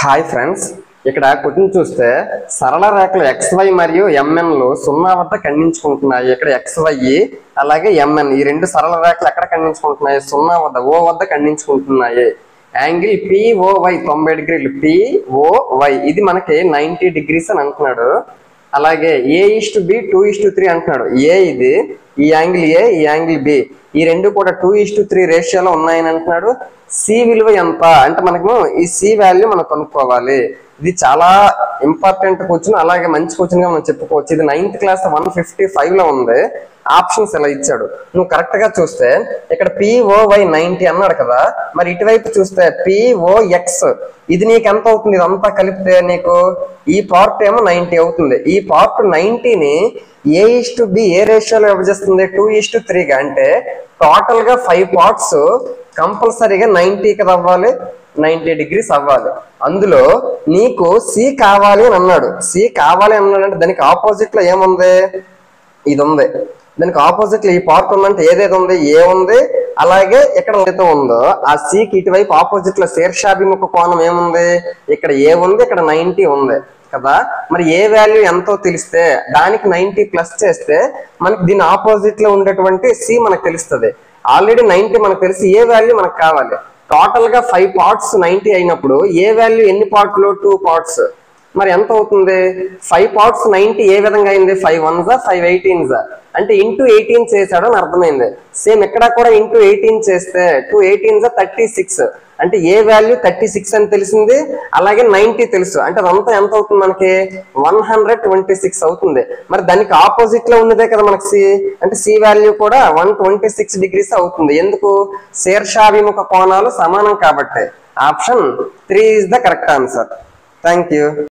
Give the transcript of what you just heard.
Hi friends, ఇక్కడ question చూస్తే సరళ రేఖలు XY మరియు MN లు 0 వద్ద ఖండించుకుంటున్నాయి. ఇక్కడ XY అలాగే MN ఈ రెండు సరళ రేఖలు ఎక్కడ ఖండించుకుంటున్నాయి? 0 వద్ద, O వద్ద ఖండించుకుంటున్నాయి. యాంగిల్ POY 90 డిగ్రీలు, POY ఇది మనకి 90 డిగ్రీస్ అని అంటున్నాడు. అలాగే A:B 2:3 అంటున్నాడు. A ఇది, ఈ యాంగిల్ A, ఈ యాంగిల్ B, ఈ రెండు కూడా 2:3 రేషియోలో ఉన్నాయని అంటున్నాడు. C విలువ ఎంత అంటే మనకు ఈ C వాల్యూ మనం కనుక్కోవాలి. ఇది చాలా ఇంపార్టెంట్ క్వశ్చన్, అలాగే మంచి క్వశ్చన్ గా మనం చెప్పుకోవచ్చు. ఇది 9th క్లాస్ 155 లో ఉంది. ఆప్షన్స్ ఇలా ఇచ్చాడు. నువ్వు కరెక్ట్ గా చూస్తే ఇక్కడ POY 90 అన్నాడు కదా, మరి ఇటువైపు చూస్తే POX ఇది నీకు ఎంత అవుతుంది? ఇదంతా కలిపితే నీకు ఈ పార్ట్ ఏమో 90 అవుతుంది. ఈ పార్ట్ 90ని A:B ఏ రేషియోలో విభజిస్తుంది? 2:3గా. అంటే టోటల్ గా 5 పార్ట్స్ కంపల్సరీగా 90 కదా అవ్వాలి, 90 డిగ్రీస్ అవ్వాలి. అందులో నీకు C కావాలి అని అన్నాడు. C కావాలి అన్నాడు అంటే దానికి ఆపోజిట్ లో ఏముంది? ఇది ఉంది. దానికి ఆపోజిట్ లో ఈ పార్ట్ ఉందంటే ఏదైతే ఉంది? A ఉంది. అలాగే ఇక్కడ ఏదైతే ఉందో ఆ C కి ఇటువైపు ఆపోజిట్ లో శీర్షాభిముఖ కోణం ఏముంది? ఇక్కడ A ఉంది, ఇక్కడ 90 ఉంది కదా. మరి ఏ వాల్యూ ఎంతో తెలిస్తే దానికి 90 ప్లస్ చేస్తే మనకి దీని ఆపోజిట్ లో ఉండేటువంటి C మనకు తెలుస్తుంది. ఆల్రెడీ 90 మనకు తెలిసి ఏ వాల్యూ మనకు కావాలి. టోటల్ గా 5 పార్ట్స్ 90 అయినప్పుడు ఏ వాల్యూ ఎన్ని పార్ట్లు? 2 పార్ట్స్. మరి ఎంత అవుతుంది? 5 పార్ట్స్ 90 ఏ విధంగా అయింది? 5 1s 5 18s అంటే ఇంటూ 18 చేశాడు అని అర్థమైంది. సేమ్ ఇక్కడ కూడా ఇంటూ 18 చేస్తే 2 18s 36 అంటే ఏ వాల్యూ 36 అని తెలిసింది. అలాగే 90 తెలుసు. అంటే అదంతా ఎంత అవుతుంది మనకి? 126 అవుతుంది. మరి దానికి ఆపోజిట్ లో ఉన్నదే కదా మనకి C. అంటే C వాల్యూ కూడా 126 డిగ్రీస్ అవుతుంది. ఎందుకు? శీర్షాభిముఖ కోణాలు సమానం కాబట్టి. Option 3 is the correct answer. Thank you.